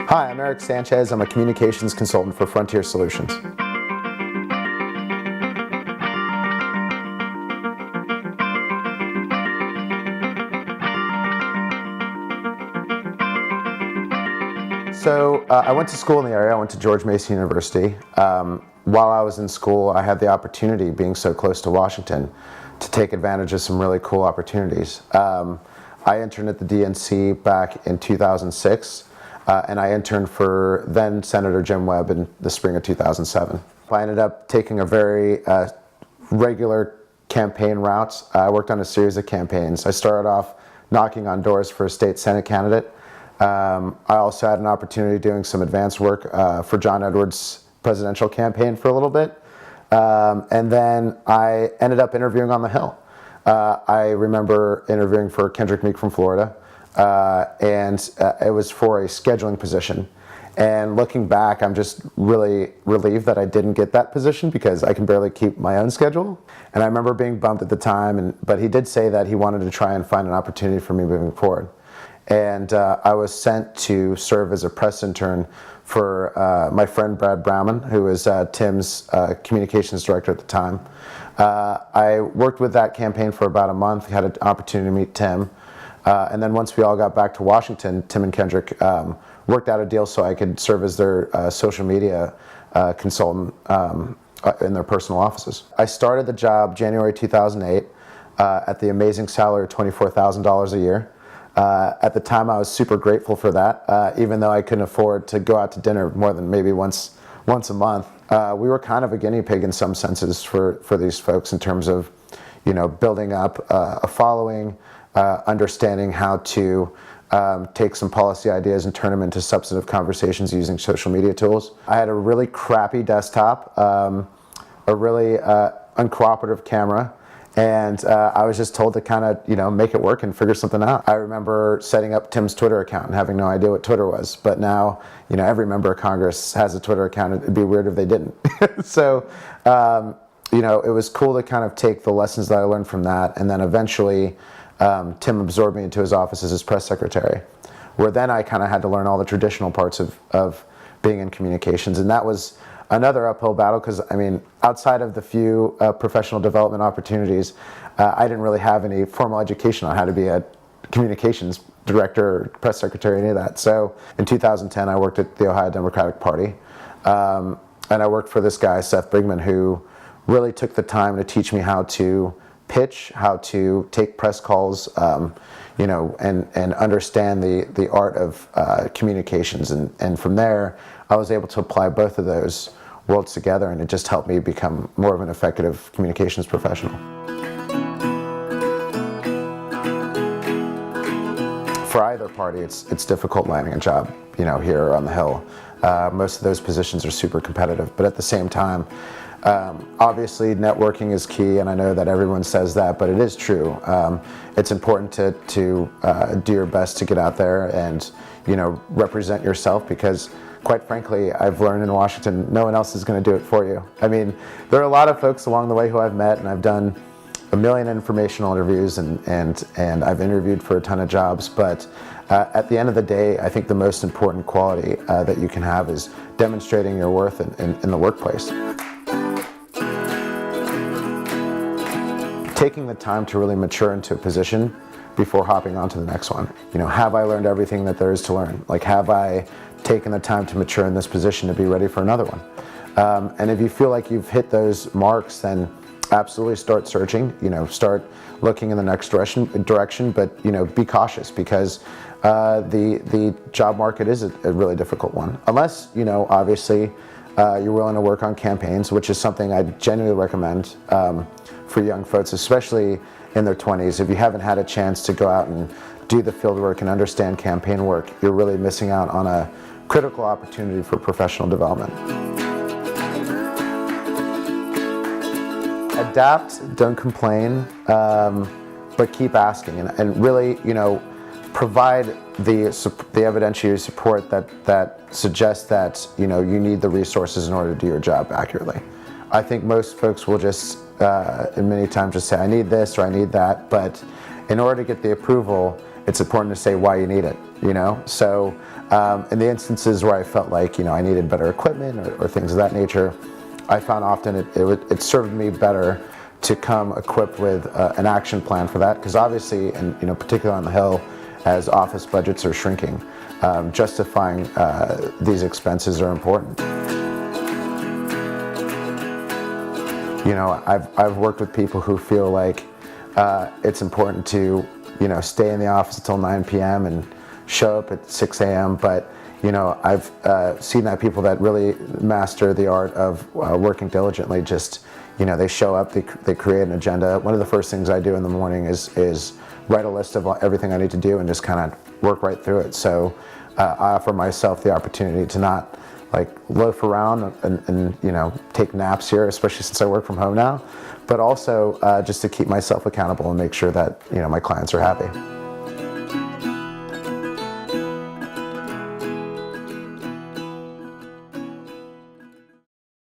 Hi, I'm Erick Sanchez. I'm a communications consultant for Frontier Solutions. So I went to school in the area. I went to George Mason University. While I was in school, I had the opportunity, being so close to Washington, to take advantage of some really cool opportunities. I interned at the DNC back in 2006. And I interned for then Senator Jim Webb in the spring of 2007. I ended up taking a very regular campaign route. I worked on a series of campaigns. I started off knocking on doors for a state Senate candidate. I also had an opportunity doing some advanced work for John Edwards' presidential campaign for a little bit. And then I ended up interviewing on the Hill. I remember interviewing for Kendrick Meek from Florida. And it was for a scheduling position. And looking back, I'm just really relieved that I didn't get that position because I can barely keep my own schedule. And I remember being bummed at the time, but he did say that he wanted to try and find an opportunity for me moving forward. And I was sent to serve as a press intern for my friend Brad Browman, who was Tim's communications director at the time. I worked with that campaign for about a month, had an opportunity to meet Tim. And then once we all got back to Washington, Tim and Kendrick worked out a deal so I could serve as their social media consultant in their personal offices. I started the job January 2008 at the amazing salary of $24,000 a year. At the time, I was super grateful for that, even though I couldn't afford to go out to dinner more than maybe once a month. We were kind of a guinea pig in some senses for these folks in terms of, building up a following, understanding how to take some policy ideas and turn them into substantive conversations using social media tools. I had a really crappy desktop, a really uncooperative camera, and I was just told to kind of, make it work and figure something out. I remember setting up Tim's Twitter account and having no idea what Twitter was, but now, every member of Congress has a Twitter account. It'd be weird if they didn't. So, it was cool to kind of take the lessons that I learned from that, and then eventually Tim absorbed me into his office as his press secretary, where then I kind of had to learn all the traditional parts of being in communications. And that was another uphill battle because, outside of the few professional development opportunities, I didn't really have any formal education on how to be a communications director or press secretary, any of that. So in 2010, I worked at the Ohio Democratic Party. And I worked for this guy, Seth Brigman, who really took the time to teach me how to pitch, how to take press calls, and understand the art of communications. And from there, I was able to apply both of those worlds together, and it just helped me become more of an effective communications professional. For either party, it's difficult landing a job, here on the Hill. Most of those positions are super competitive, but at the same time, obviously, networking is key, and I know that everyone says that, but it is true. It's important to do your best to get out there and, represent yourself because, quite frankly, I've learned in Washington, no one else is going to do it for you. There are a lot of folks along the way who I've met, and I've done a million informational interviews, and I've interviewed for a ton of jobs, but at the end of the day, I think the most important quality that you can have is demonstrating your worth in the workplace. Taking the time to really mature into a position before hopping on to the next one. Have I learned everything that there is to learn? Like, have I taken the time to mature in this position to be ready for another one? And if you feel like you've hit those marks, then absolutely start searching, start looking in the next direction, but, be cautious because the job market is a really difficult one. Unless, obviously, you're willing to work on campaigns, which is something I genuinely recommend for young folks, especially in their 20s. If you haven't had a chance to go out and do the field work and understand campaign work, you're really missing out on a critical opportunity for professional development. Adapt, don't complain, but keep asking and really, provide the evidentiary support that suggests that you need the resources in order to do your job accurately. I think most folks will just many times just say I need this or I need that, but in order to get the approval, it's important to say why you need it. So In the instances where I felt like, I needed better equipment or things of that nature, I found often it served me better to come equipped with an action plan for that, because obviously, and particularly on the Hill, as office budgets are shrinking, justifying these expenses are important. I've worked with people who feel like it's important to stay in the office until 9 p.m. and show up at 6 a.m. But I've seen that people that really master the art of working diligently, just they show up, they create an agenda. One of the first things I do in the morning is write a list of everything I need to do and just kind of work right through it. So I offer myself the opportunity to not loaf around and take naps here, especially since I work from home now, but also just to keep myself accountable and make sure that my clients are happy.